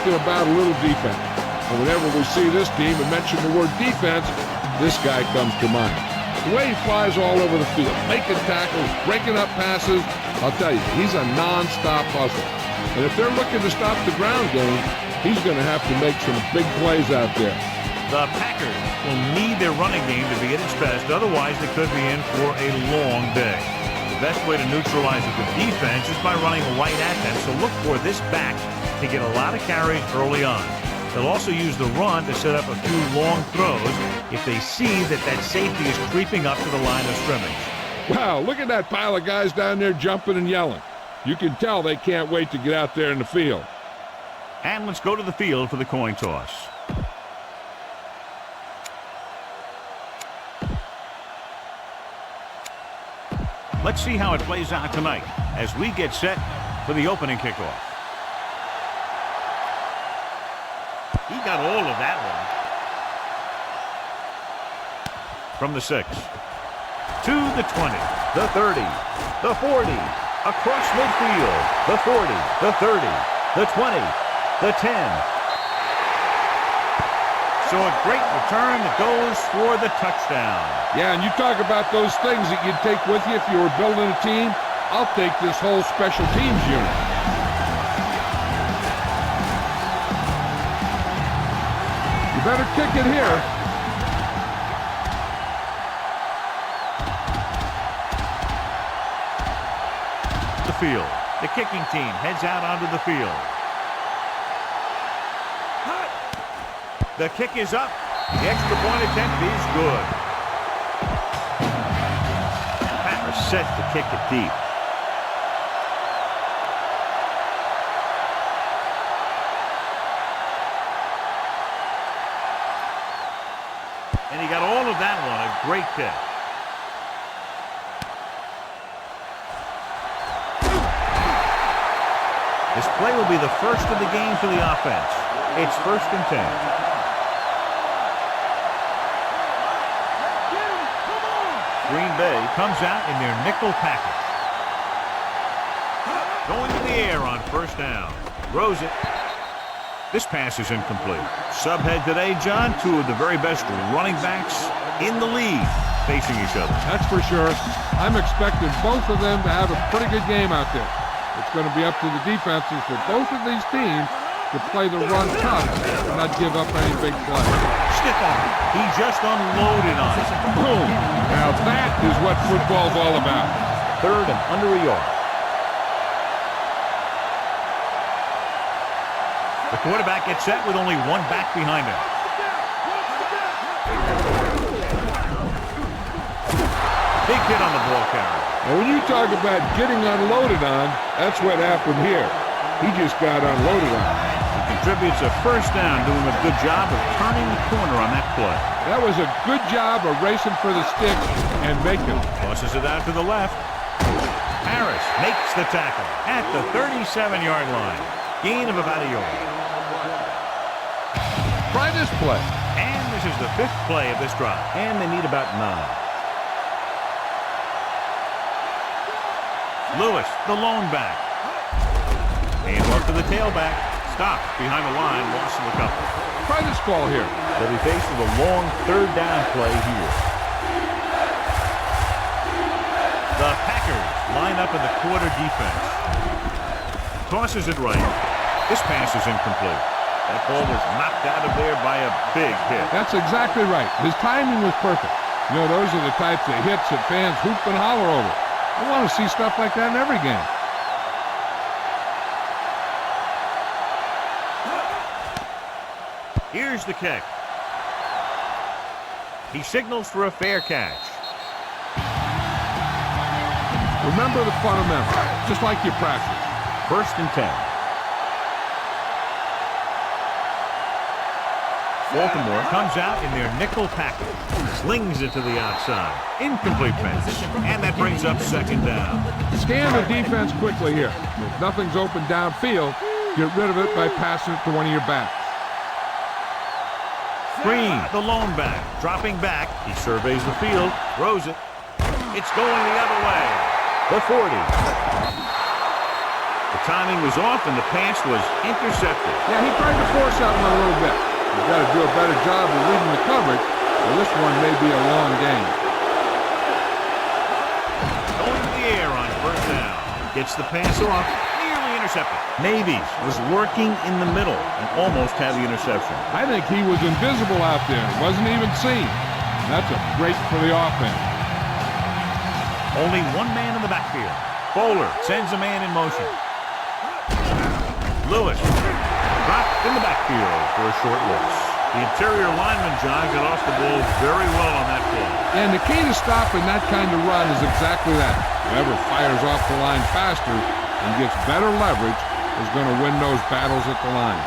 something about a little defense. And whenever we see this team and mention the word defense, this guy comes to mind. The way he flies all over the field, making tackles, breaking up passes, I'll tell you, he's a non-stop hustler. And if they're looking to stop the ground game, he's going to have to make some big plays out there. The Packers will need their running game to be at its best. Otherwise, they could be in for a long day. The best way to neutralize a good defense is by running right at them. So look for this back to get a lot of carries early on. They'll also use the run to set up a few long throws if they see that that safety is creeping up to the line of scrimmage. Wow, look at that pile of guys down there jumping and yelling. You can tell they can't wait to get out there in the field. And let's go to the field for the coin toss. Let's see how it plays out tonight as we get set for the opening kickoff. He got all of that one. From the 6 to the 20, the 30, the 40, across midfield, the 40, the 30, the 20, the 10. So a great return that goes for the touchdown. Yeah, and you talk about those things that you'd take with you if you were building a team. I'll take this whole special teams unit. You better kick it here. The field. The kicking team heads out onto the field. The kick is up. The extra point attempt is good. Packers set to kick it deep. And he got all of that one. A great kick. This play will be the first of the game for the offense. It's 1st and 10. Green Bay comes out in their nickel package. Going to the air on 1st down. Throws it. This pass is incomplete. Subhead today, John, 2 of the very best running backs in the league facing each other. That's for sure. I'm expecting both of them to have a pretty good game out there. It's going to be up to the defenses for both of these teams to play the run tough and not give up any big plays. Stiff arm. He just unloaded on it. Boom. Now that is what football's all about. 3rd and under a yard. The quarterback gets set with only one back behind him. Big hit on the ball carrier. Now when you talk about getting unloaded on, that's what happened here. He just got unloaded on. Contributes a 1st down, doing a good job of turning the corner on that play. That was a good job of racing for the stick and making it. Tosses it out to the left. Harris makes the tackle at the 37-yard line. Gain of about a yard. Try this play. And this is the 5th play of this drive. And they need about 9. Lewis, the lone back. And off to the tailback. Stop behind the line, loss of a couple. Try this call here. They'll be faced with a long 3rd down play here. The Packers line up in the quarter defense. Tosses it right. This pass is incomplete. That ball was knocked out of there by a big hit. That's exactly right. His timing was perfect. You know, those are the types of hits that fans hoop and holler over. I want to see stuff like that in every game. Here's the kick. He signals for a fair catch. Remember the fundamentals, just like you practice. 1st and 10. Baltimore comes out in their nickel package. Slings it to the outside. Incomplete pass. And that brings up 2nd down. Scan the defense quickly here. If nothing's open downfield, get rid of it by passing it to one of your backs. Green, the lone back, dropping back. He surveys the field, throws it. It's going the other way. The 40. The timing was off and the pass was intercepted. Yeah, he tried to force that one a little bit. He's got to do a better job of reading the coverage, or this one may be a long game. Going to the air on first down. Gets the pass off. Nearly intercepted. Navies was lurking in the middle and almost had the interception. I think he was invisible out there. Wasn't even seen. That's a break for the offense. Only one man in the backfield. Bowler sends a man in motion. Lewis dropped in the backfield for a short loss. The interior lineman, John, got off the ball very well on that play. And the key to stopping that kind of run is exactly that. Whoever fires off the line faster and gets better leverage is going to win those battles at the line.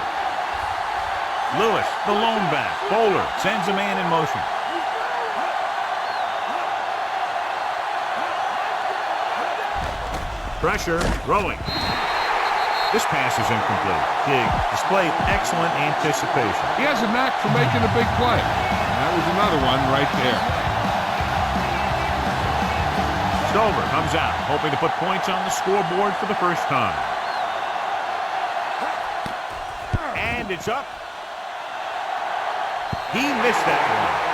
Lewis, the lone back. Bowler sends a man in motion. Pressure, throwing. This pass is incomplete. Dig displayed excellent anticipation. He has a knack for making a big play. And that was another one right there. Stover comes out, hoping to put points on the scoreboard for the first time. And it's up. He missed that one.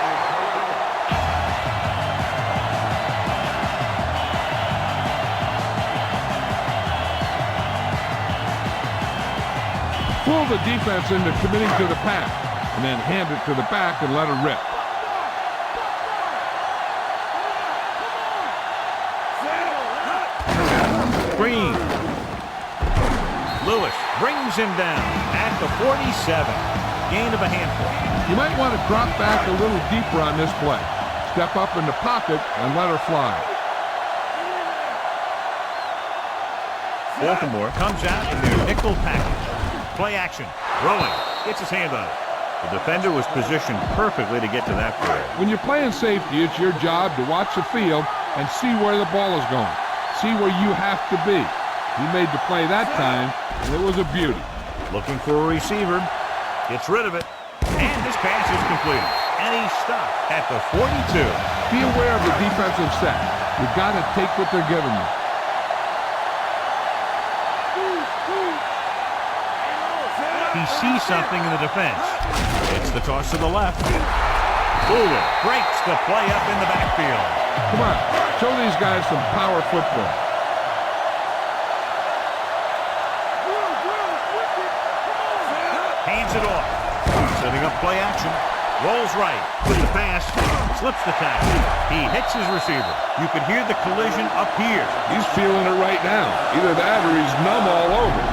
Fool the defense into committing to the pass, and then hand it to the back and let her rip. Green. Lewis brings him down at the 47. Gain of a handful. You might want to drop back a little deeper on this play. Step up in the pocket and let her fly. Baltimore comes out in their nickel package. Play action. Throwing. Gets his hand on it. The defender was positioned perfectly to get to that play. When you're playing safety, it's your job to watch the field and see where the ball is going. See where you have to be. He made the play that time, and it was a beauty. Looking for a receiver. Gets rid of it. And this pass is completed. And he's stopped at the 42. Be aware of the defensive set. You got to take what they're giving you. He sees something in the defense. It's the toss to the left. Bowler breaks the play up in the backfield. Come on, show these guys some power football. Hands it off. Setting up play action. Rolls right with the pass. Slips the tackle. He hits his receiver. You can hear the collision up here. He's feeling it right now. Either that or he's numb all over.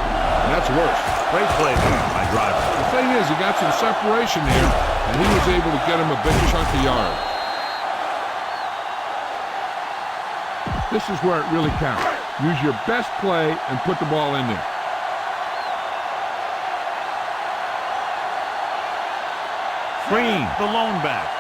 And that's worse. Great play there by Driver. The thing is, he got some separation here, and he was able to get him a big chunk of yards. This is where it really counts. Use your best play and put the ball in there. Green, the lone back.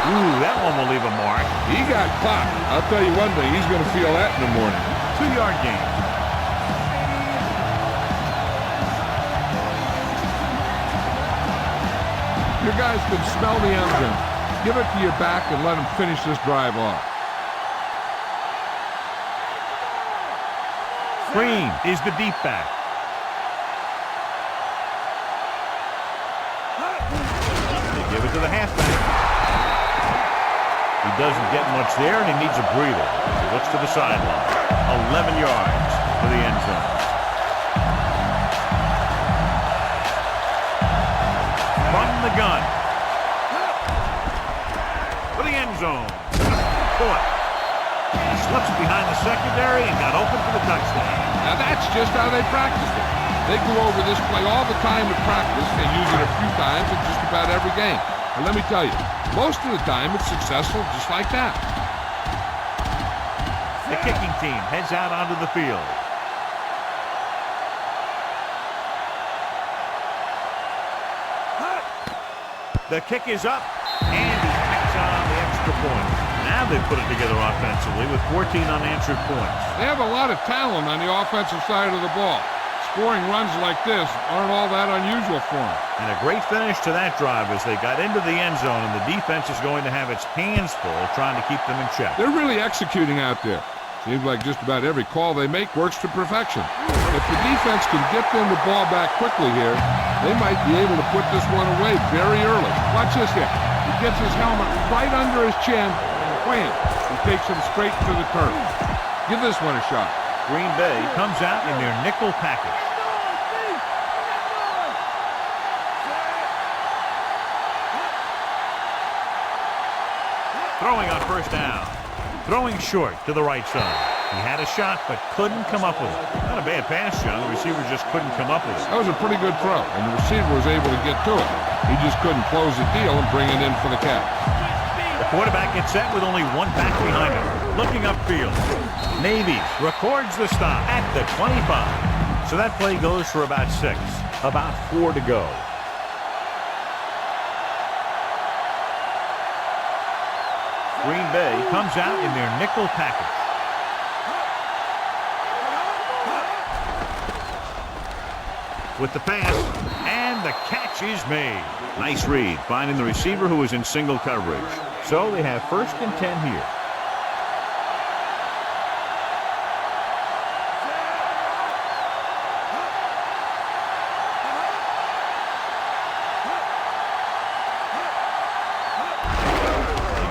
Ooh, that one will leave a mark. He got caught. I'll tell you one thing, he's going to feel that in the morning. 2-yard gain. Your guys can smell the end zone. Give it to your back and let him finish this drive off. Green is the deep back. They give it to the halfback. He doesn't get much there, and he needs a breather. He looks to the sideline. 11 yards for the end zone. From the gun. For the end zone. Caught. He slips behind the secondary and got open for the touchdown. Now that's just how they practice it. They go over this play all the time at practice and use it a few times in just about every game. And let me tell you, most of the time it's successful just like that. The kicking team heads out onto the field. The kick is up, and he picks on the extra point. Now they put it together offensively with 14 unanswered points. They have a lot of talent on the offensive side of the ball. scoring runs like this aren't all that unusual for him. And a great finish to that drive as they got into the end zone, and the defense is going to have its hands full trying to keep them in check. They're really executing out there. Seems like just about every call they make works to perfection. If the defense can get them the ball back quickly here, they might be able to put this one away very early. Watch this here. He gets his helmet right under his chin, and wham, he takes him straight to the turf. Give this one a shot. Green Bay comes out in their nickel package. Throwing on first down. Throwing short to the right side. He had a shot, but couldn't come up with it. Not a bad pass, John. The receiver just couldn't come up with it. That was a pretty good throw, and the receiver was able to get to it. He just couldn't close the deal and bring it in for the catch. The quarterback gets set with only one back behind him. Looking upfield. Navies records the stop at the 25. So that play goes for about 6. About 4 to go. Green Bay comes out in their nickel package. With the pass, and the catch is made. Nice read, finding the receiver who is in single coverage. So they have 1st and 10 here.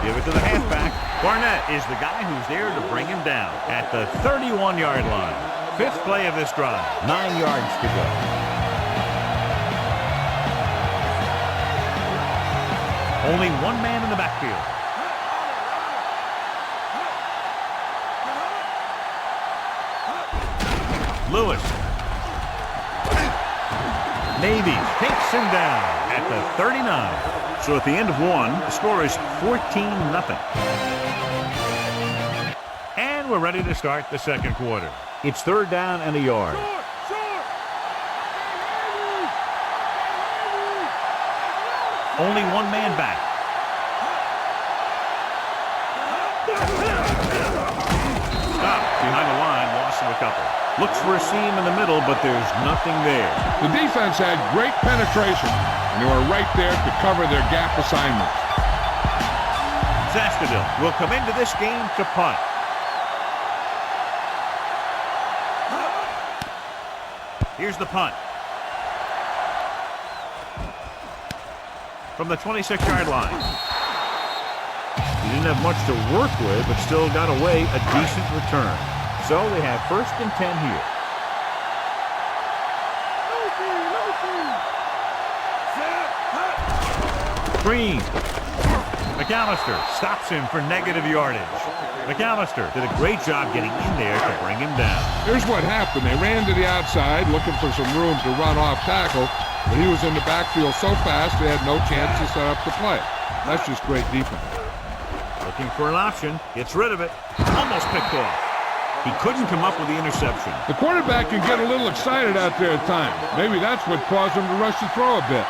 Give it to the halfback. Barnett is the guy who's there to bring him down at the 31-yard line. 5th play of this drive. 9 yards to go. Only one man in the backfield. Lewis. Navy takes him down at the 39. So at the end of 1, the score is 14-0. And we're ready to start the second quarter. It's 3rd down and a yard. Only one man back. Stop behind the line, loss of a couple. Looks for a seam in the middle, but there's nothing there. The defense had great penetration, and they were right there to cover their gap assignments. Zastudil will come into this game to punt. Here's the punt. From the 26-yard line. He didn't have much to work with, but still got away a decent return. So they have 1st and 10 here. Green. McAllister stops him for negative yardage. McAllister did a great job getting in there to bring him down. Here's what happened. They ran to the outside looking for some room to run off tackle, but he was in the backfield so fast they had no chance to set up the play. That's just great defense. Looking for an option. Gets rid of it. Almost picked off. He couldn't come up with the interception. The quarterback can get a little excited out there at times. Maybe that's what caused him to rush the throw a bit.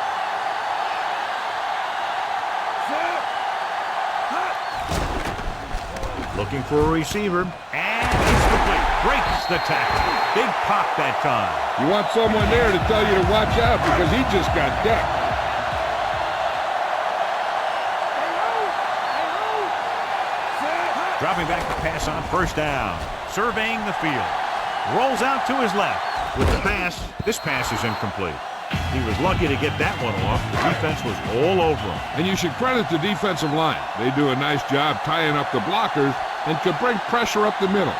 Looking for a receiver, and it's complete. Breaks the tackle. Big pop that time. You want someone there to tell you to watch out because he just got decked. Dropping back to pass on 1st down. Surveying the field. Rolls out to his left. With the pass, this pass is incomplete. He was lucky to get that one off. The defense was all over him. And you should credit the defensive line. They do a nice job tying up the blockers and can bring pressure up the middle.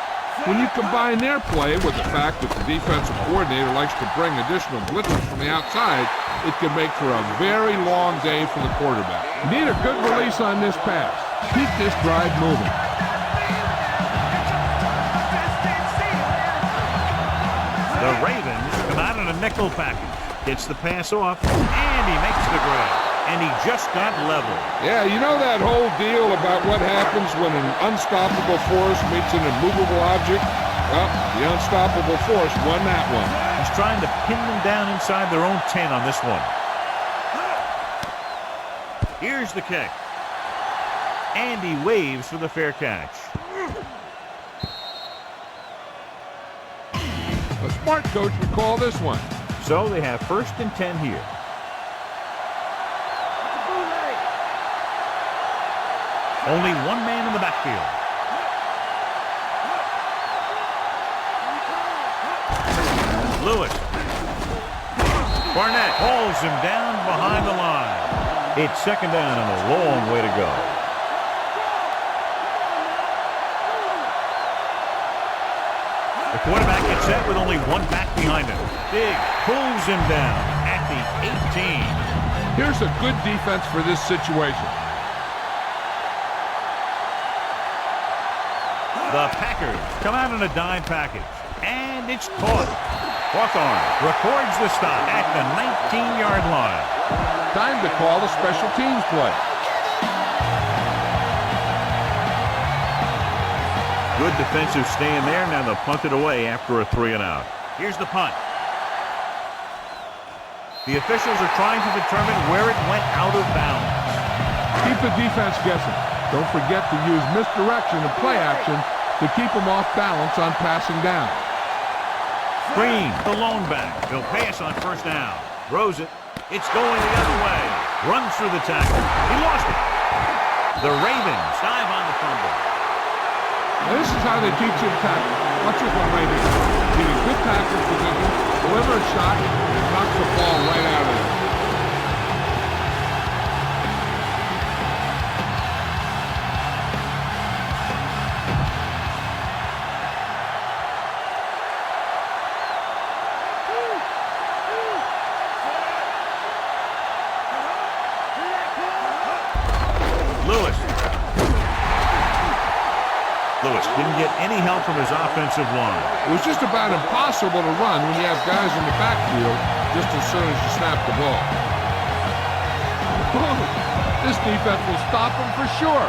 When you combine their play with the fact that the defensive coordinator likes to bring additional blitzes from the outside, it can make for a very long day for the quarterback. You need a good release on this pass. Keep this drive moving. The Ravens come out in a nickel package. Gets the pass off, and he makes the grab. And he just got level. Yeah, you know that whole deal about what happens when an unstoppable force meets an immovable object? Well, the unstoppable force won that one. He's trying to pin them down inside their own 10 on this one. Here's the kick. And he waves for the fair catch. smart coach would call this one. So they have 1st and 10 here. Only one man in the backfield. Lewis. Barnett hauls him down behind the line. It's 2nd down and a long way to go. The quarterback gets set with only one back behind him. Big pulls him down at the 18. Here's a good defense for this situation. The Packers come out in a dime package, and it's caught. Hawthorne records the stop at the 19-yard line. Time to call a special teams play. Good defensive stand there. Now they'll punt it away after a 3-and-out. Here's the punt. The officials are trying to determine where it went out of bounds. Keep the defense guessing. Don't forget to use misdirection and play action to keep them off balance on passing down. Green, the lone back. He'll pass on 1st down. Throws it. It's going the other way. Runs through the tackle. He lost it. The Ravens dive on the fumble. Now this is how they teach you to tackle. Watch this one right here. Give you good tackle position, deliver a shot, and knocks the ball right out of there. Lewis didn't get any help from his offensive line. It was just about impossible to run when you have guys in the backfield just as soon as you snap the ball. This defense will stop him for sure.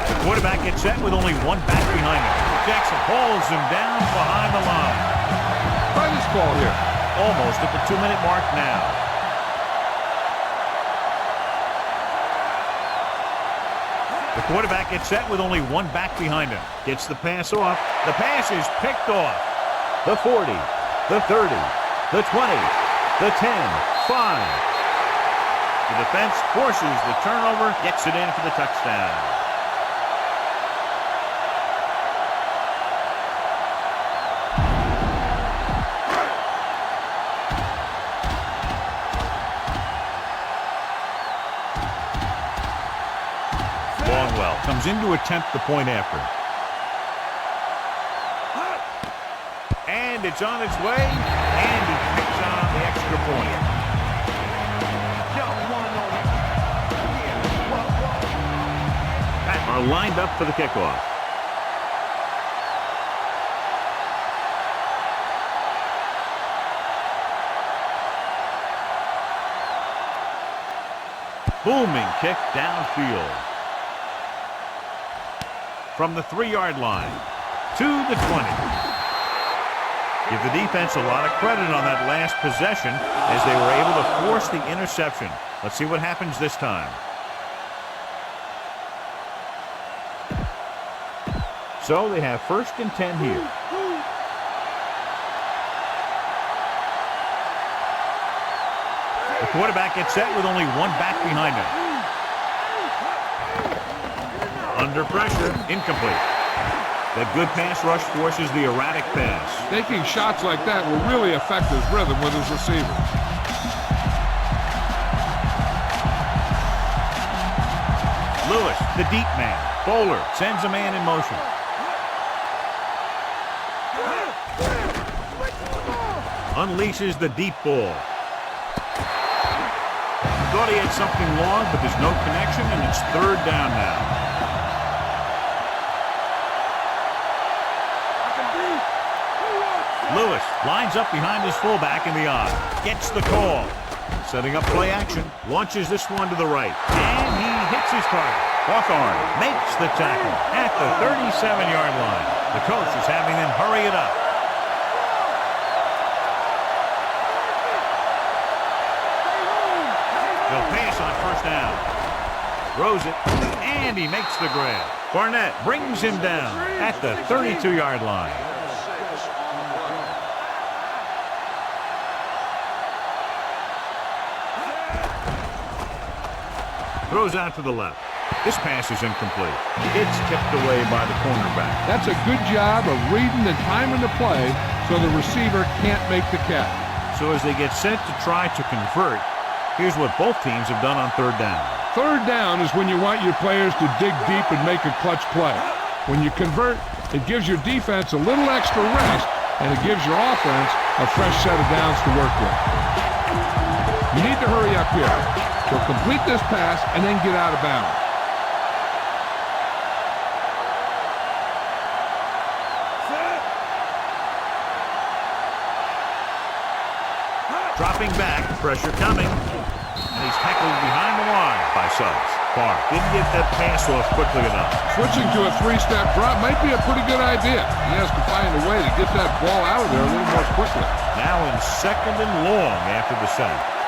The quarterback gets set with only one back behind him. Jackson hauls him down behind the line. Try this call here. Almost at the 2-minute mark now. The quarterback gets set with only one back behind him. Gets the pass off. The pass is picked off. The 40, the 30, the 20, the 10, 5. The defense forces the turnover, gets it in for the touchdown. Comes in to attempt the point after. And it's on its way, and he picks on the extra point. Packers are lined up for the kickoff. Booming kick downfield. From the 3-yard line to the 20. Give the defense a lot of credit on that last possession as they were able to force the interception. Let's see what happens this time. So they have 1st and 10 here. The quarterback gets set with only one back behind him. Under pressure, incomplete. That good pass rush forces the erratic pass. Taking shots like that will really affect his rhythm with his receivers. Lewis, the deep man. Bowler sends a man in motion. Unleashes the deep ball. Thought he had something long, but there's no connection, and it's 3rd down now. Lewis lines up behind his fullback in the odd. Gets the call. Setting up play action. Launches this one to the right. And he hits his target. Hawthorne makes the tackle at the 37-yard line. The coach is having them hurry it up. They'll pass on 1st down. Throws it, and he makes the grab. Barnett brings him down at the 32-yard line. Throws out to the left. This pass is incomplete. It's tipped away by the cornerback. That's a good job of reading and timing the play so the receiver can't make the catch. So as they get set to try to convert, here's what both teams have done on third down. Third down is when you want your players to dig deep and make a clutch play. When you convert, it gives your defense a little extra rest, and it gives your offense a fresh set of downs to work with. You need to hurry up here. So complete this pass and then get out of bounds. Dropping back, pressure coming, and he's tackled behind the line by Suggs. Barr didn't get that pass off quickly enough. Switching to a three-step drop might be a pretty good idea. He has to find a way to get that ball out of there a little more quickly. Now in second and long after the sack.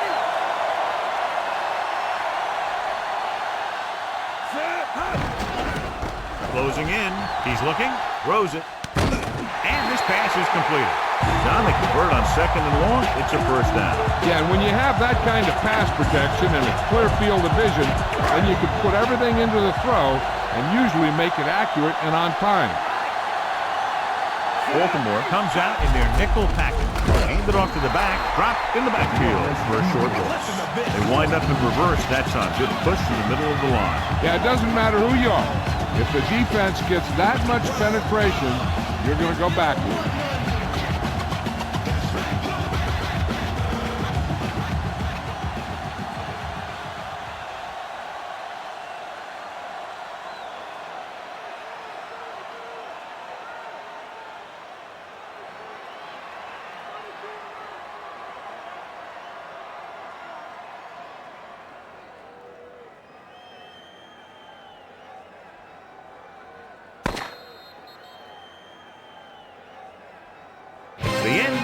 Closing in, he's looking, throws it, and this pass is completed. John, they convert on second and long, it's a first down. Yeah, and when you have that kind of pass protection and a clear field of vision, then you can put everything into the throw and usually make it accurate and on time. Baltimore comes out in their nickel package. Hand it off to the back, dropped in the backfield for a short loss. They wind up in reverse that time. Good push to the middle of the line. Yeah, it doesn't matter who you are. If the defense gets that much penetration, you're going to go backwards.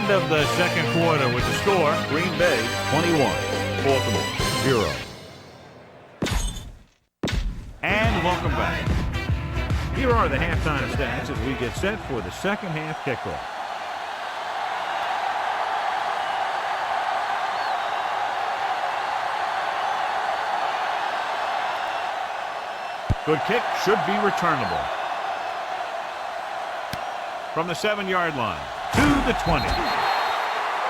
Of the second quarter with the score, Green Bay 21, Baltimore 0. And welcome back. Here are the halftime stats as we get set for the second half kickoff. Good kick, should be returnable. From the 7-yard line to the 20.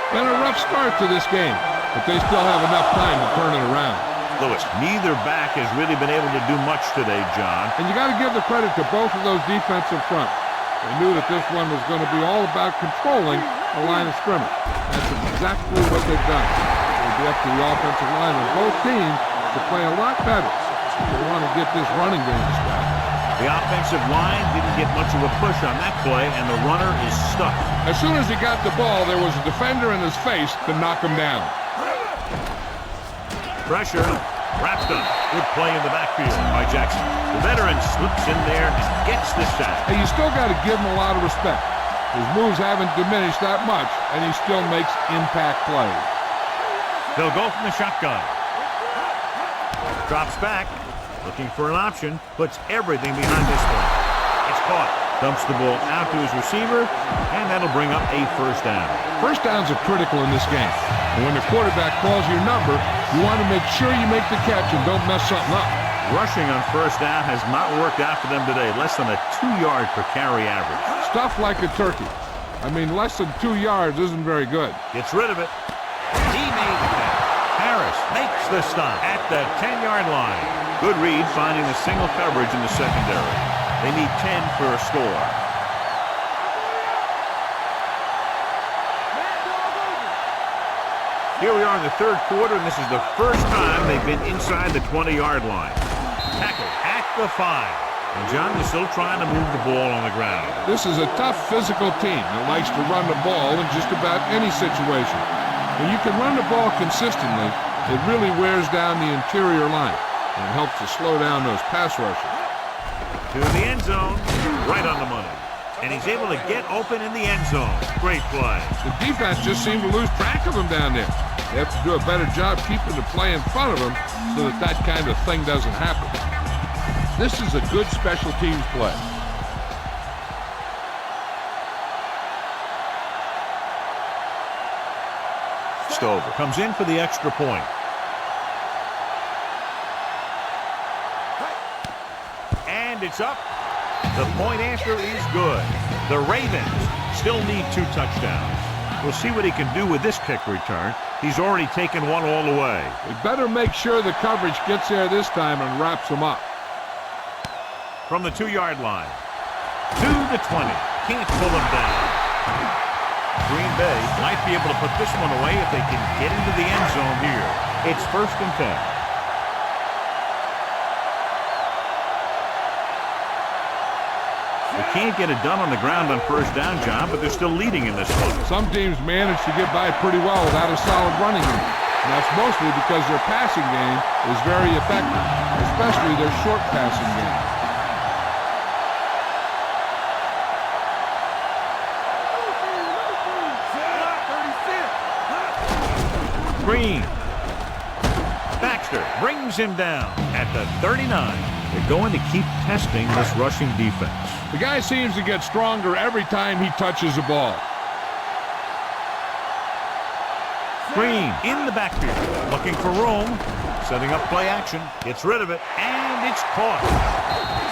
Been a rough start to this game, but they still have enough time to turn it around. Lewis, neither back has really been able to do much today, John. And you got to give the credit to both of those defensive fronts. They knew that this one was going to be all about controlling the line of scrimmage. That's exactly what they've done. It'll be up to the offensive line of both teams to play a lot better. They want to get this running game established. The offensive line didn't get much of a push on that play, and the runner is stuck. As soon as he got the ball, there was a defender in his face to knock him down. Pressure, wrapped up. Good play in the backfield by Jackson. The veteran slips in there and gets the sack. And you still got to give him a lot of respect. His moves haven't diminished that much, and he still makes impact plays. They'll go from the shotgun. Drops back. Looking for an option, puts everything behind this one. It's caught. Dumps the ball out to his receiver, and that'll bring up a first down. First downs are critical in this game. And when the quarterback calls your number, you want to make sure you make the catch and don't mess something up. Rushing on first down has not worked out for them today. Less than a 2-yard per carry average. Stuff like a turkey. I mean, less than 2 yards isn't very good. Gets rid of it. He made the catch. Harris makes the stop at the 10-yard line. Good read, finding the single coverage in the secondary. They need 10 for a score. Here we are in the third quarter, and this is the first time they've been inside the 20-yard line. Tackled at the 5. And John is still trying to move the ball on the ground. This is a tough physical team that likes to run the ball in just about any situation. When you can run the ball consistently, it really wears down the interior line. And it helps to slow down those pass rushers. To the end zone, right on the money. And he's able to get open in the end zone. Great play. The defense just seemed to lose track of him down there. They have to do a better job keeping the play in front of him so that that kind of thing doesn't happen. This is a good special teams play. Stover comes in for the extra point. And it's up. The point after is good. The Ravens still need 2 touchdowns. We'll see what he can do with this kick return. He's already taken one all the way. We better make sure the coverage gets there this time and wraps him up. From the 2-yard line to the 20. Can't pull him down. Green Bay might be able to put this one away if they can get into the end zone here. It's 1st and 10. They can't get it done on the ground on 1st down, John, but they're still leading in this one. Some teams manage to get by pretty well without a solid running game. And that's mostly because their passing game is very effective, especially their short passing game. Green. Baxter brings him down at the 39. They're going to keep testing this rushing defense. The guy seems to get stronger every time he touches the ball. Green in the backfield, looking for room, setting up play action, gets rid of it, and it's caught.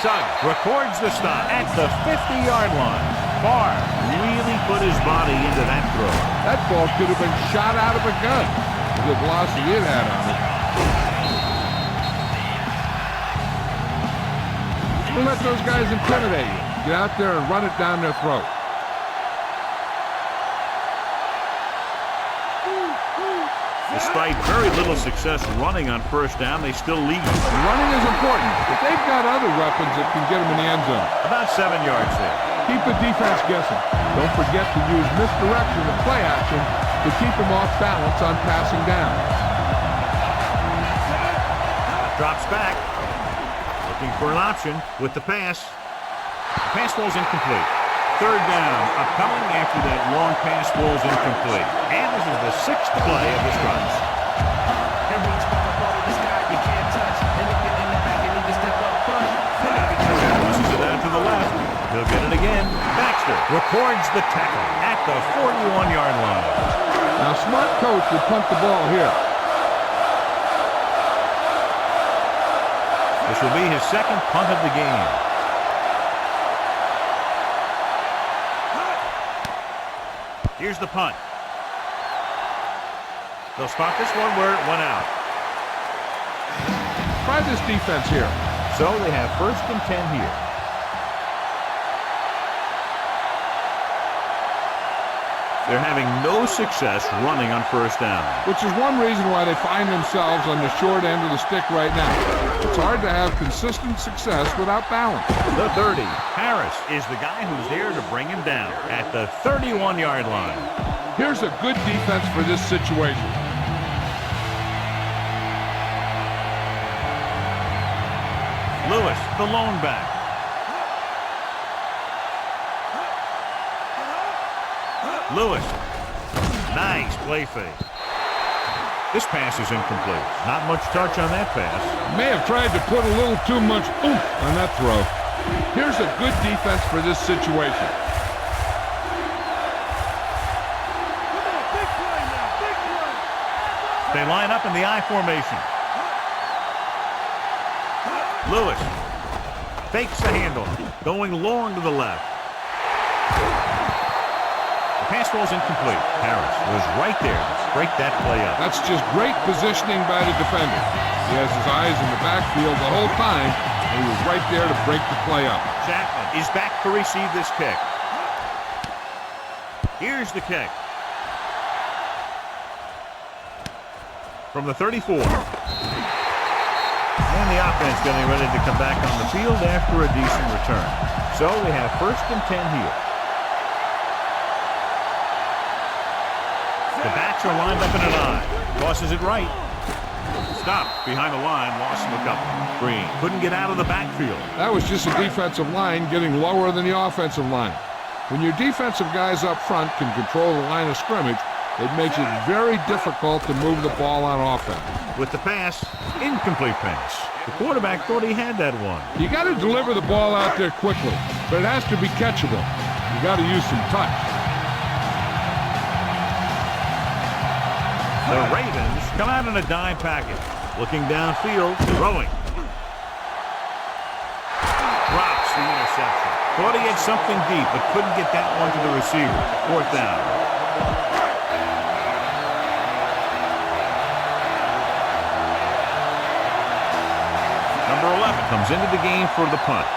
Suggs records the stop at the 50-yard line. Barr really put his body into that throw. That ball could have been shot out of a gun. The velocity it had on it. Don't let those guys intimidate you. Get out there and run it down their throat. Despite very little success running on 1st down, they still lead. Running is important, but they've got other weapons that can get them in the end zone. About 7 yards there. Keep the defense guessing. Don't forget to use misdirection and play action to keep them off balance on passing down. Drops back. Looking for an option with the pass. The pass falls incomplete. 3rd down, coming after that long pass falls incomplete. And this is the 6th play of this drive. Pushes it out to the left. He'll get it again. Baxter records the tackle at the 41-yard line. Now, smart coach would punt the ball here. This will be his 2nd punt of the game. Here's the punt. They'll spot this one where it went out. Try this defense here. So they have 1st and 10 here. They're having no success running on 1st down. Which is one reason why they find themselves on the short end of the stick right now. It's hard to have consistent success without balance. The 30. Harris is the guy who's there to bring him down at the 31-yard line. Here's a good defense for this situation. Lewis, the lone back. Lewis. Nice play fake. This pass is incomplete. Not much touch on that pass. May have tried to put a little too much oomph on that throw. Here's a good defense for this situation. They line up in the I formation. Lewis fakes the handle, going long to the left. The pass falls incomplete. Harris was right there to break that play up. That's just great positioning by the defender. He has his eyes in the backfield the whole time, and he was right there to break the play up. Chapman is back to receive this kick. Here's the kick. From the 34. And the offense getting ready to come back on the field after a decent return. So we have 1st and 10 here. The backs are lined up in an I. Tosses it right. Stop behind the line. Loss of a couple. Green couldn't get out of the backfield. That was just a defensive line getting lower than the offensive line. When your defensive guys up front can control the line of scrimmage, It makes it very difficult to move the ball on offense. With the pass, incomplete pass. The quarterback thought he had that one. You got to deliver the ball out there quickly, but it has to be catchable. You got to use some touch. The Ravens come out in a dime package. Looking downfield, throwing. Drops the interception. Thought he had something deep, but couldn't get that one to the receiver. Fourth down. Number 11 comes into the game for the punt.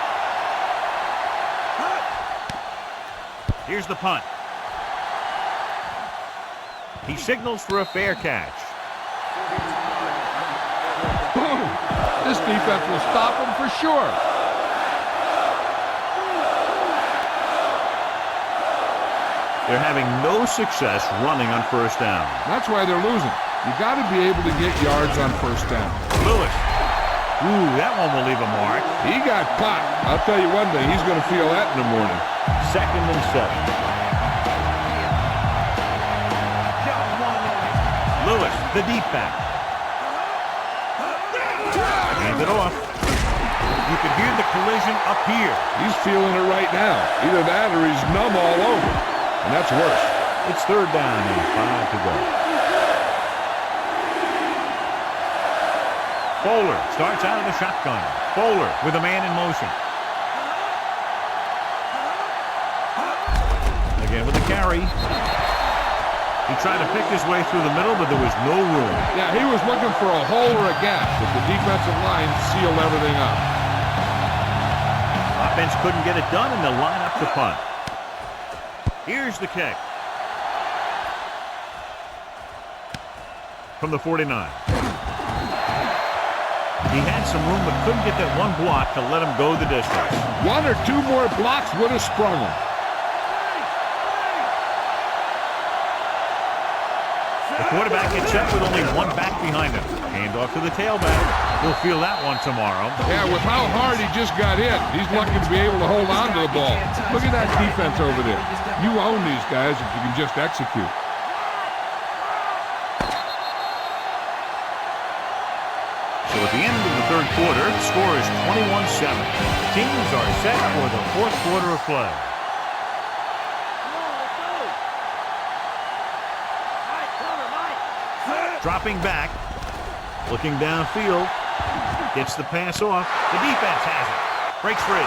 Here's the punt. He signals for a fair catch. Boom! This defense will stop him for sure. They're having no success running on first down. That's why they're losing. You got to be able to get yards on first down. Lewis. Ooh, that one will leave a mark. He got caught. I'll tell you one thing, he's going to feel that in the morning. 2nd and 7. Lewis, the deep back. Hand it off. You can hear the collision up here. He's feeling it right now. Either that or he's numb all over. And that's worse. It's 3rd down and 5 to go. Bowler starts out of the shotgun. Bowler with a man in motion. Again with the carry. He tried to pick his way through the middle, but there was no room. Yeah, he was looking for a hole or a gap, but the defensive line sealed everything up. Offense couldn't get it done, and they'll line up to punt. Here's the kick. From the 49. He had some room, but couldn't get that one block to let him go the distance. 1 or 2 more blocks would have sprung him. The quarterback gets set with only one back behind him. Hand off to the tailback. He'll feel that one tomorrow. Yeah, with how hard he just got hit, he's lucky to be able to hold on to the ball. Look at that defense over there. You own these guys if you can just execute. So at the end of the 3rd quarter, the score is 21-7. Teams are set for the 4th quarter of play. Dropping back, looking downfield, gets the pass off. The defense has it. Breaks free.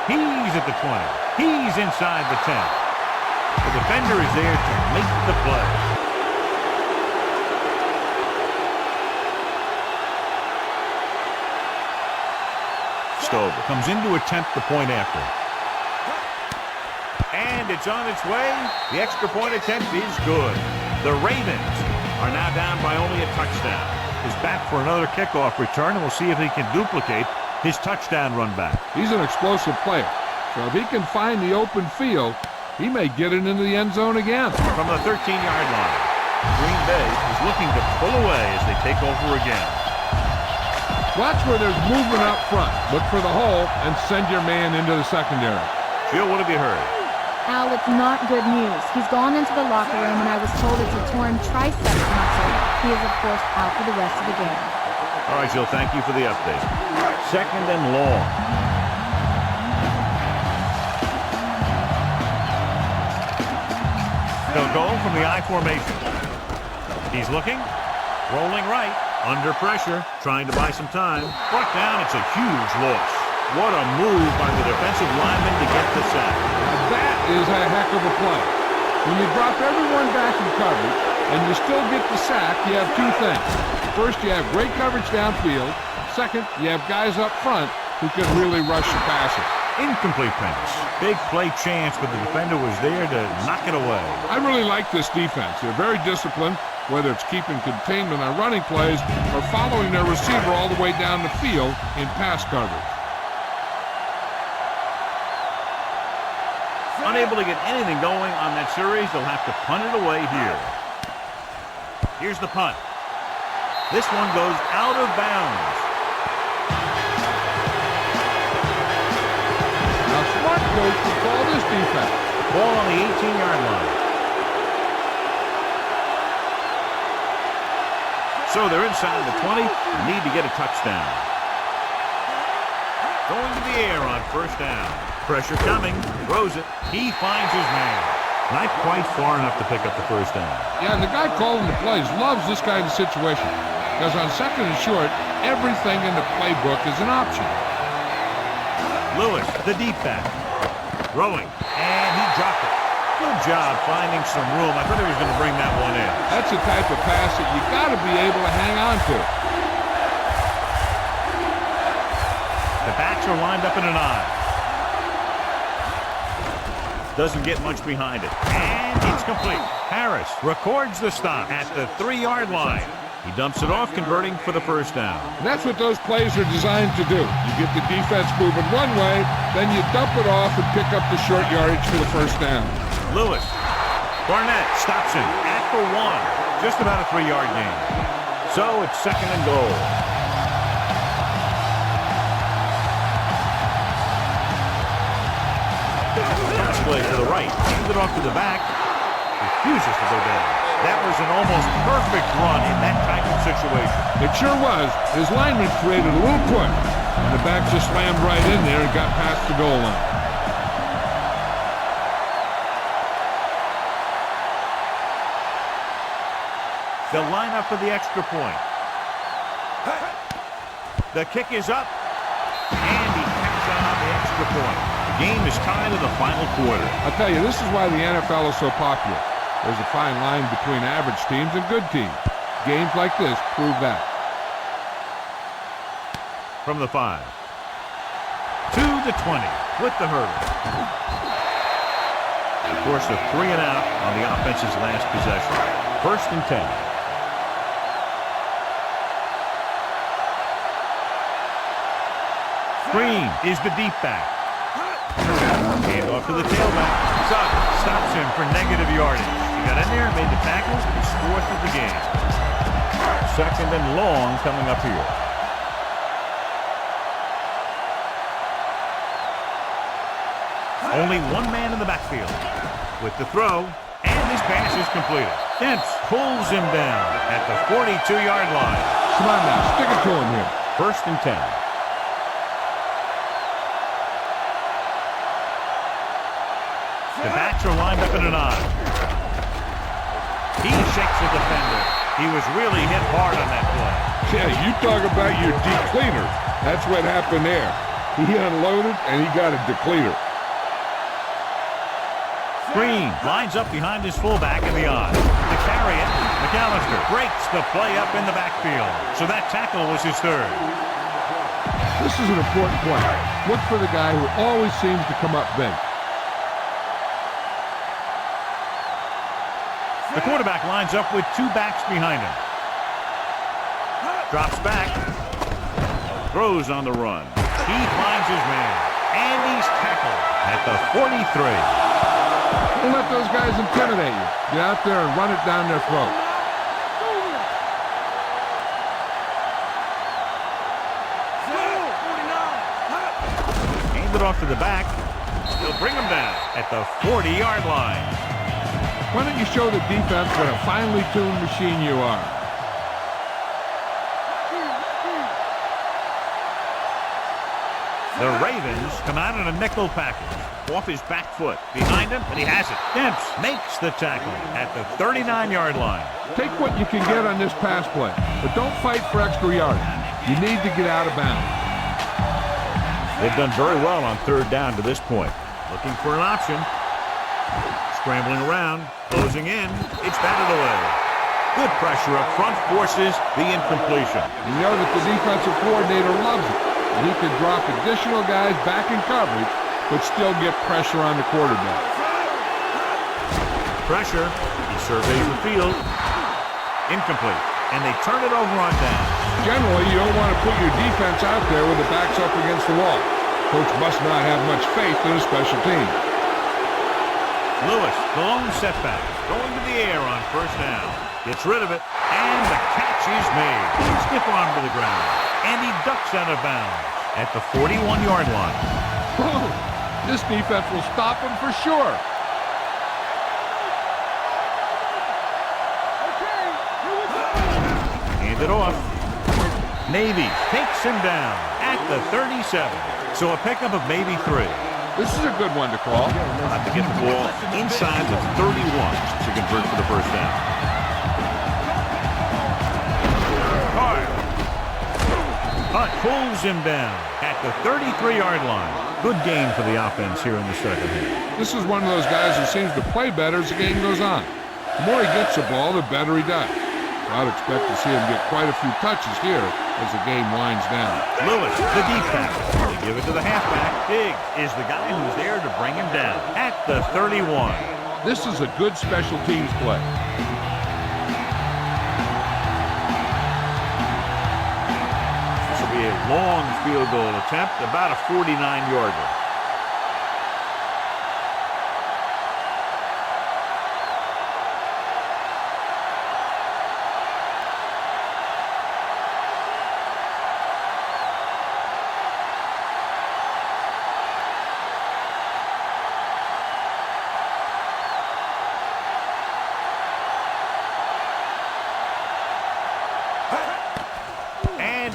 He's at the 20. He's inside the 10. The defender is there to make the play. Stover comes in to attempt the point after. And it's on its way. The extra point attempt is good. The Ravens are now down by only a touchdown. He's back for another kickoff return, and we'll see if he can duplicate his touchdown run back. He's an explosive player. So if he can find the open field, he may get it into the end zone again. From the 13-yard line, Green Bay is looking to pull away as they take over again. Watch where there's movement up front. Look for the hole and send your man into the secondary. Phil, what have you heard? Al, it's not good news. He's gone into the locker room, and I was told it's a torn tricep muscle. He is, of course, out for the rest of the game. All right, Jill, thank you for the update. 2nd and long. They'll go from the I formation. He's looking, rolling right, under pressure, trying to buy some time. Brought down, it's a huge loss. What a move by the defensive lineman to get the sack. Now that is a heck of a play. When you drop everyone back in coverage and you still get the sack, you have 2 things. First, you have great coverage downfield. Second, you have guys up front who can really rush the passer. Incomplete pass. Big play chance, but the defender was there to knock it away. I really like this defense. They're very disciplined, whether it's keeping containment on running plays or following their receiver all the way down the field in pass coverage. Unable to get anything going on that series, they'll have to punt it away here. Here's the punt. This one goes out of bounds. Now, smart coach will call this defense. Ball on the 18-yard line. So they're inside the 20. Need to get a touchdown. Going to the air on first down. Pressure coming. Throws it. He finds his man. Not quite far enough to pick up the first down. Yeah, and the guy calling the plays loves this kind of situation. Because on second and short, everything in the playbook is an option. Lewis, the deep back. Throwing. And he dropped it. Good job finding some room. I thought he was going to bring that one in. That's the type of pass that you got to be able to hang on to. The backs are lined up in an I. Doesn't get much behind it. And it's complete. Harris records the stop at the 3-yard line. He dumps it off, converting for the first down. And that's what those plays are designed to do. You get the defense moving one way, then you dump it off and pick up the short yardage for the first down. Lewis. Barnett stops him at the 1. Just about a 3-yard gain. So it's second and goal. Play to the right, hands it off to the back, refuses to go down. That was an almost perfect run in that type of situation. It sure was. His lineman created a little push, and the back just slammed right in there and got past the goal line. They'll line up for the extra point. The kick is up, and he taps on the extra point. Game is tied in the final quarter. I'll tell you, this is why the NFL is so popular. There's a fine line between average teams and good teams. Games like this prove that. From the 5. To the 20 with the hurdle. Of course, a 3 and out on the offense's last possession. First and 10. Green is the deep back. Hand off to the tailback. Suggs stops him for negative yardage. He got in there, made the tackle, his 4th of the game. Second and long coming up here. Only one man in the backfield. With the throw, and this pass is completed. Dents pulls him down at the 42-yard line. Come on now, stick it to him here. First and 10. The backs are lined up in an I. He shakes the defender. He was really hit hard on that play. Yeah, you talk about your decleater. That's what happened there. He unloaded, and he got a decleater. Green lines up behind his fullback in the I. To carry it, McAllister breaks the play up in the backfield. So that tackle was his 3rd. This is an important point. Look for the guy who always seems to come up big. The quarterback lines up with 2 backs behind him. Drops back. Throws on the run. He finds his man. And he's tackled at the 43. Don't let those guys intimidate you. Get out there and run it down their throat. Hand it off to the back. He'll bring him down at the 40-yard line. Why don't you show the defense what a finely tuned machine you are? The Ravens come out in a nickel package. Off his back foot. Behind him, and he has it. Demps makes the tackle at the 39-yard line. Take what you can get on this pass play, but don't fight for extra yardage. You need to get out of bounds. They've done very well on 3rd down to this point. Looking for an option. Scrambling around, closing in. It's batted away. Good pressure up front forces the incompletion. You know that the defensive coordinator loves it. He can drop additional guys back in coverage, but still get pressure on the quarterback. Pressure. He surveys the field. Incomplete. And they turn it over on down. Generally, you don't want to put your defense out there with the backs up against the wall. Coach must not have much faith in his special team. Lewis, the lone setback, going to the air on first down. Gets rid of it, and the catch is made. Stiff arm to the ground, and he ducks out of bounds at the 41-yard line. This defense will stop him for sure. Hand it off. Navy takes him down at the 37. So a pickup of maybe 3. This is a good one to call. Have to get the ball inside the 31 to convert for the first down. Hunt pulls him down at the 33-yard line. Good game for the offense here in the second half. This is one of those guys who seems to play better as the game goes on. The more he gets the ball, the better he does. I'd expect to see him get quite a few touches here as the game winds down. Lewis, the deep pass. They give it to the halfback. Biggs is the guy who's there to bring him down at the 31. This is a good special teams play. This will be a long field goal attempt, about a 49-yarder.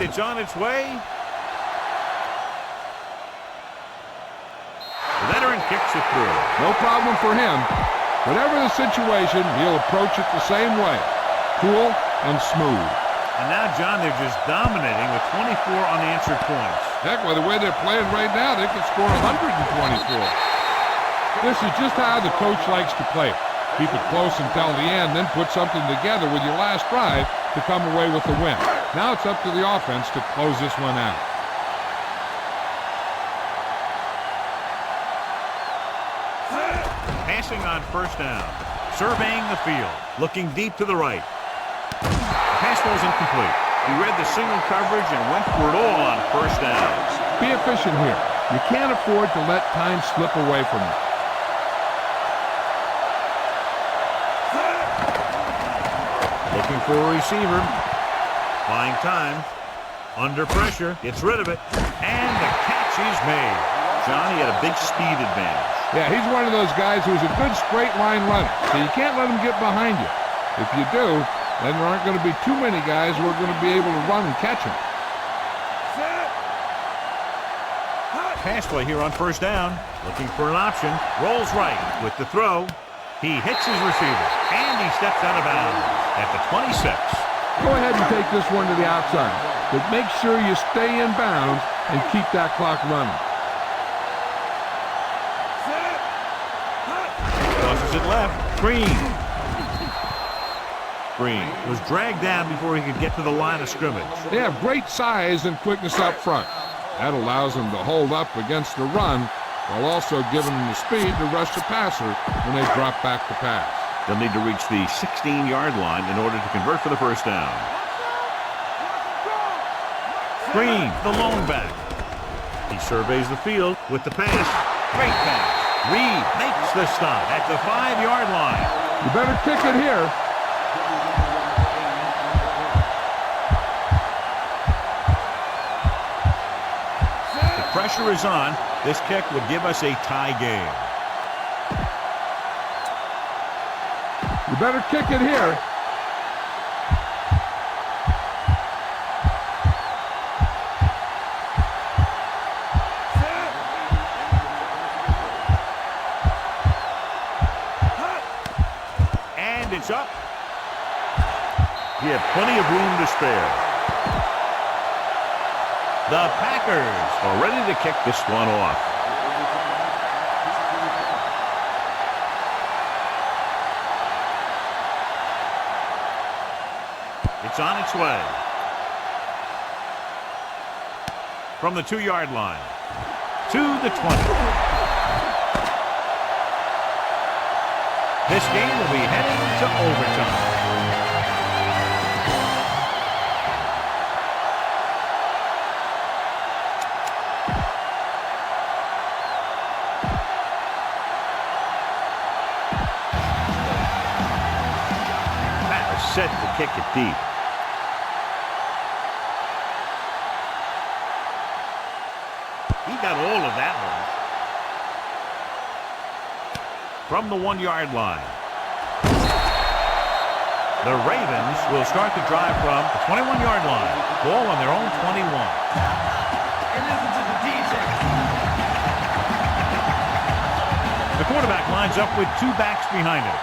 It's on its way. The veteran kicks it through. No problem for him. Whatever the situation, he'll approach it the same way. Cool and smooth. And now, John, they're just dominating with 24 unanswered points. Heck, with the way they're playing right now, they could score 124. This is just how the coach likes to play it. Keep it close until the end, then put something together with your last drive to come away with the win. Now it's up to the offense to close this one out. Passing on first down. Surveying the field. Looking deep to the right. The pass ball is incomplete. He read the single coverage and went for it all on first downs. Be efficient here. You can't afford to let time slip away from you. Looking for a receiver. Buying time. Under pressure. Gets rid of it. And the catch is made. Johnny had a big speed advantage. Yeah, he's one of those guys who's a good straight line runner. So you can't let him get behind you. If you do, then there aren't going to be too many guys who are going to be able to run and catch him. Pass play here on first down. Looking for an option. Rolls right with the throw. He hits his receiver. And he steps out of bounds at the 26. Go ahead and take this one to the outside, but make sure you stay in bounds and keep that clock running. Tosses it left. Green. Green was dragged down before he could get to the line of scrimmage. They have great size and quickness up front. That allows them to hold up against the run while also giving them the speed to rush the passer when they drop back to pass. They'll need to reach the 16-yard line in order to convert for the first down. Green, the lone back. He surveys the field with the pass. Great pass. Reed makes the stop at the 5-yard line. You better kick it here. The pressure is on. This kick would give us a tie game. You better kick it here. And it's up. He had plenty of room to spare. The Packers are ready to kick this one off. It's on its way. From the 2-yard line to the 20. This game will be heading to overtime. That is set to kick it deep. He got all of that one. From the 1-yard line. The Ravens will start the drive from the 21-yard line. Ball on their own 21. The quarterback lines up with two backs behind him.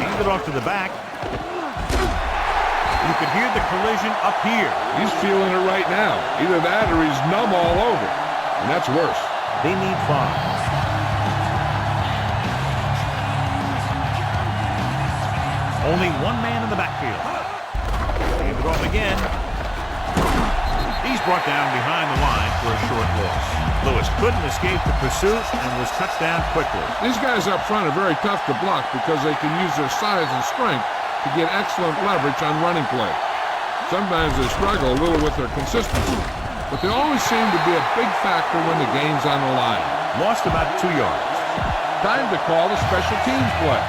Hand it off to the back. You can hear the collision up here. He's feeling it right now. Either that or he's numb all over. And that's worse. They need 5. Only one man in the backfield. Hand it off again. He's brought down behind the line for a short loss. Lewis couldn't escape the pursuit and was touched down quickly. These guys up front are very tough to block because they can use their size and strength to get excellent leverage on running play. Sometimes they struggle a little with their consistency, but they always seem to be a big factor when the game's on the line. Lost about 2 yards. Time to call the special teams play.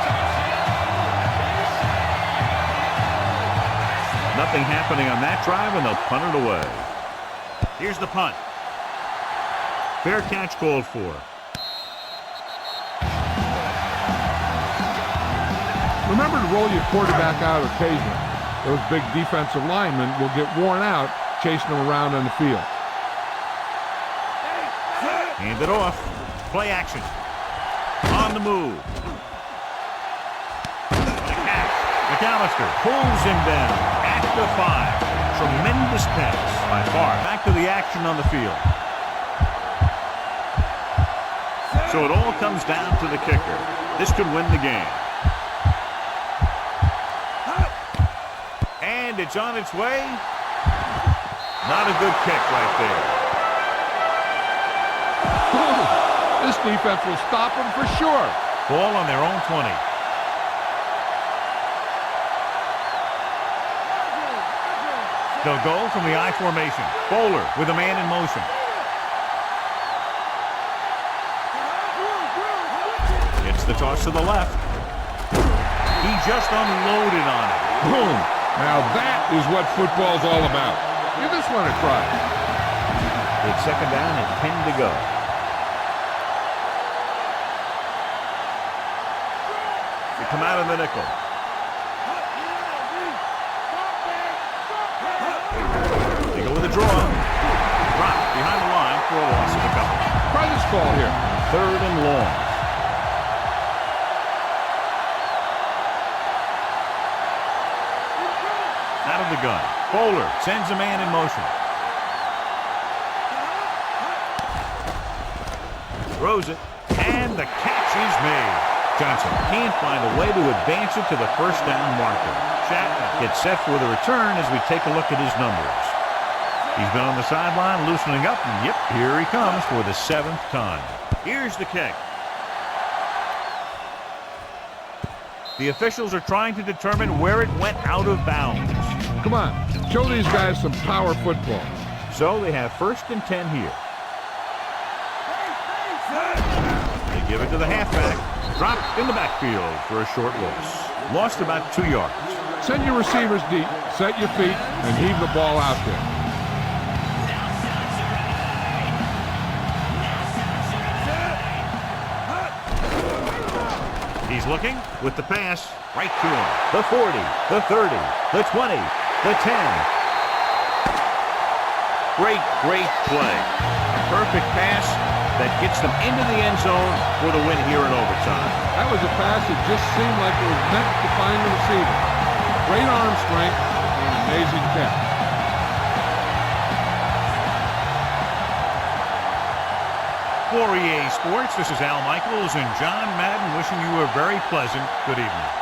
Nothing happening on that drive, and they'll punt it away. Here's the punt. Fair catch called for. Remember to roll your quarterback out occasionally. Those big defensive linemen will get worn out chasing them around on the field. Hand it off. Play action. On the move. The catch. McAllister pulls him down at the 5. Tremendous pass by far. Back to the action on the field. So it all comes down to the kicker. This could win the game. And it's on its way. Not a good kick right there. This defense will stop them for sure. Ball on their own 20. They'll go from the I formation. Bowler with a man in motion. It's the toss to the left. He just unloaded on it. Boom. Now that is what football's all about. Give this one a try. It's second down and 10 to go. They come out of the nickel. They go with a draw. Drop behind the line for a loss of a couple. Try this call here. 3rd and long. Out of the gun. Bowler sends a man in motion. Throws it, and the catch is made. Johnson can't find a way to advance it to the first down marker. Shatner gets set for the return as we take a look at his numbers. He's been on the sideline loosening up, and yep, here he comes for the 7th time. Here's the kick. The officials are trying to determine where it went out of bounds. Come on, show these guys some power football. So they have 1st and 10 here. They give it to the halfback. Dropped in the backfield for a short loss. Lost about 2 yards. Send your receivers deep, set your feet, and heave the ball out there. He's looking with the pass right to him. The 40, the 30, the 20, the 10. Great play. A perfect pass that gets them into the end zone for the win here in overtime. That was a pass that just seemed like it was meant to find the receiver. Great arm strength and amazing catch. For EA Sports, this is Al Michaels and John Madden wishing you a very pleasant good evening.